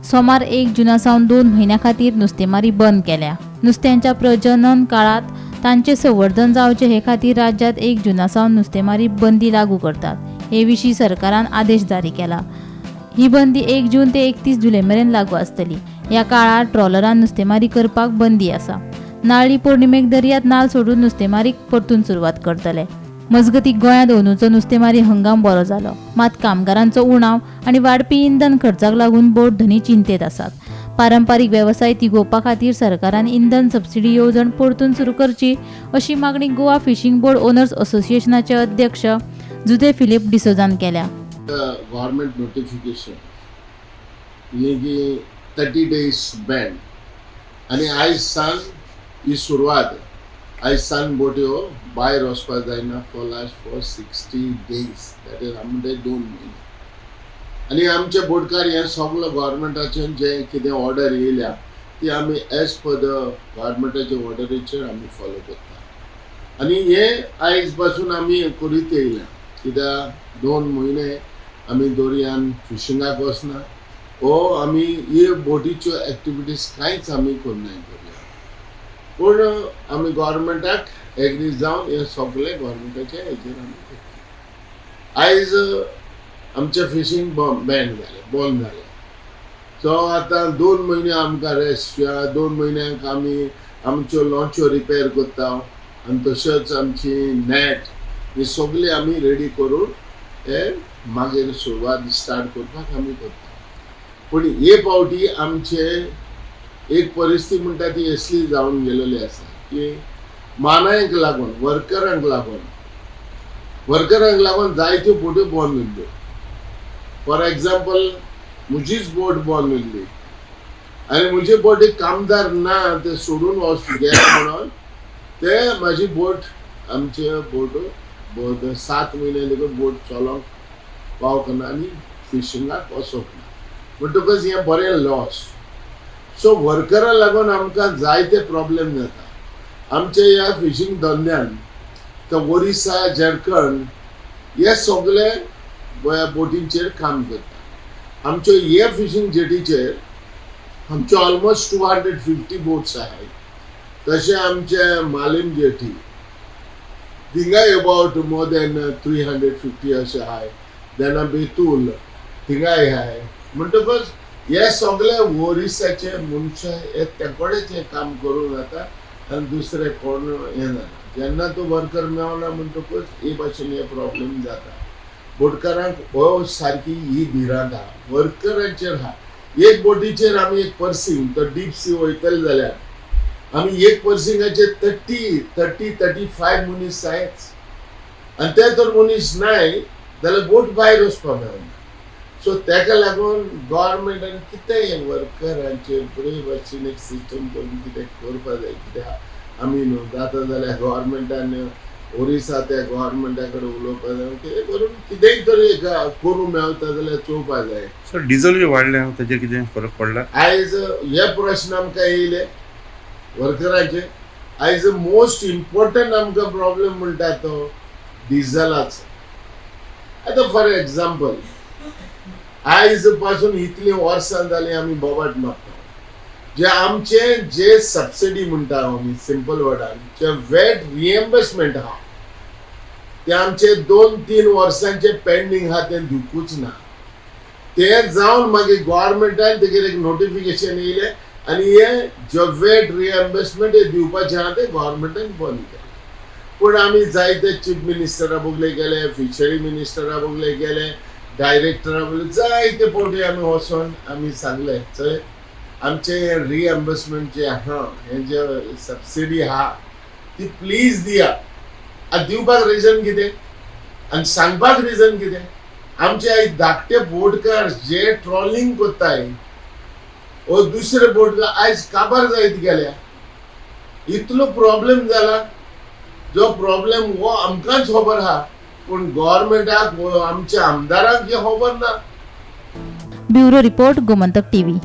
सोमार 1 जुनासावन 2 म्हयन्यां खातीर नुस्तेमारी बंद केल्या। नुस्त्यांच्या प्रजनन काळात तांचे संवर्धन जावचे हे खातीर राज्यांत 1 जुनासावन नुस्तेमारी बंदी लागू करतात। हे विशीं सरकारान आदेश जारी केला। ही बंदी 1 जून ते 31 जुलै मेरेन लागू आसतली। ह्या काळार ट्रॉलरान नुस्तेमारी करपाक बंदी आसा। नारळी पौर्णिमेक दर्यांत नाल सोडून नुस्तेमारीक परतून सुरवात करतले। मजगतीं गोंयांत अंदूचो नुस्तेमारी हंगाम बरो जालो, मात कामगारांचो उणाव आनी वाडपी इंधन खर्चाक लागून बोट धनी चिंतेत आसात। पारंपारीक वेवसाय तिगोवपा खातीर सरकारान इंधन सबसिडी येवजण परतून सुरू करची अशी मागणी गोवा फिशिंग बोर्ड ओनर्स असोसिएशनाचे अध्यक्ष जुदे फिलिप डिसोजान केल्या। गव्हर्नमेंट नोटिफिकेशन हे की 30 days बॅन आनी आयज सान ही सुरवात आयज सान बोट्यो भायर वचपाक जायना फॉर 60 days, दॅट इज आमचे 2 म्हयने। आनी आमचे बोटकार हे सगळो गव्हर्नमेंटाचें जे कितें ऑर्डर येयल्या ती आमी एज पर द गव्हर्नमेंटाचे ऑर्डरीचेर आमी फॉलो करता। आनी हे आयज पासून आमी करीत येयल्या, कित्याक 2 म्हयने आमी दर्यान फिशिंगाक वचना वो आमी हे बोटीच्यो एक्टिविटीज कांयच आमी करनाय दर्यान। पूण आमी गव्हर्नमेंटाक एग्री जावन हे सगळे गव्हर्नमेंटाचे हेजेर आमी करता। आयज आमचे फिशिंग बॅन जालें, बंद जालें। सो आतां 2 म्हयने आमकां रेस्ट, 2 म्हयन्यांक आमी आमच्यो लॉन्च्यो रिपेर करता आनी तशेंच आमची नॅट ही सगळी आमी रेडी करून हे मागीर सुरवात स्टार्ट करपाक आमी करता। पूण हे पावटी आमचे एक परिस्थिती म्हणटा ती असली जावन गेलेली आसा की मानायक लागून वर्करांक लागून जायत्यो बोट्यो बंद उरल्यो। फॉर एग्जाम्पल म्हजीच बोट बंद उरली आनी म्हजे बोटीक कामदार ना ते सोडून गेले म्हणून ते म्हाजी बोट आमचे बोट 7 म्हयने लेगीत बोट चलोवंक पावना आनी फिशिंगाक वचोंक ना म्हणटकच हें बरें लॉस। सो वर्करां लागून आमकां जायते प्रॉब्लेम जाता। आमचे ह्या फिशिंग धंद्यान तो ओरिसा, झारखंड हे सगळे बोटींचेर काम करता। आमच्यो हे फिशिंग जेटीचेर आमच्यो ऑलमोस्ट 250 बोट्स आहात। तशें आमचे Malim jetty थिंगाय about more than 350 अशें आहाय। देन बेतूल थिंगाय आहाय। म्हणटकच हे सगळे ओरिसाचे मनशां हे तेंकोडेच हें काम करून जाता आनी दुसरे कोण हें जाना। जेन्ना तो वर्कर मेळना म्हणटकच हे भाशेन हे प्रॉब्लेम जाता। बोटकारांक हो सारकी ही भिरांत आहा, वर्करांचेर आहा। एक बोटीचेर आमी एक पर्सिंग तो डीप सी वयतले जाल्यार आमी एक पर्सिंगाचेर 30-35 मनीस जायच आनी ते तर मनीस नाय जाल्यार बोट भायर वचपाक मेळना। सो तेका लागून गव्हर्नमेंटान कितेंय वर्करांचेर बरे भाशेन एक सिस्टम करून कितें करपाक जाय। कित्याक आमी न्हू जाता जाल्यार गव्हर्नमेंटान ओरिसा त्या गव्हर्नमेंटा कडेन उलोवपाक जाय, कितें करून कितेंय तरी करूं मेळटा जाल्यार चोवपाक जाय। सर डिझेल बी वाडले, ताचेर कितें फरक पडला? आयज हे प्रश्न आमकां येयले वर्करांचे। आयज मोस्ट इम्पॉर्टंट आमकां प्रॉब्लेम म्हणटा तो डिझेलाचो। आतां फॉर एग्जाम्पल आयज पासून इतली वर्सां जालीं आमी बोबाट मागता जे आमचे जे सबसिडी म्हणटा आमी सिंपल वर्डान जे वेट रिएम्बर्समेंट आहा ते आमचे 2-3 वर्सांचे पेंडिंग आहा ते दिवकूच ना। ते जावन मागीर गव्हर्नमेंटान तेजेर एक नोटिफिकेशन येयलें आनी हे जे वेट रिएम्बर्समेंट हे दिवपाचें आहा ते गव्हर्नमेंटान बंद केलें। पूण आमी जायते चीफ मिनिस्टरा बोगले गेले, फिशरी मिनिस्टरा बोगले गेले, डायरेक्टरा बोगले जायते फावटी आमी वचोन आमी सांगलें चल आमचे रिएम्बर्समेंट जे आहा हे जे सबसिडी आहा ती प्लीज दिया। आतां दिवपाक रिजन कितें आनी सांगपाक रिजन कितें? आमचे आयज धाकटे बोटकार जे ट्रॉलिंग कोत्ताय वो दुसरे बोटकार आयज काबार जायत गेल्या। इतलो प्रॉब्लेम जाला जो प्रॉब्लेम हो आमकांच खबर आहा पूण गव्हर्नमेंटाक आमच्या आमदारांक हे खबर ना। Bureau report Gomantak TV.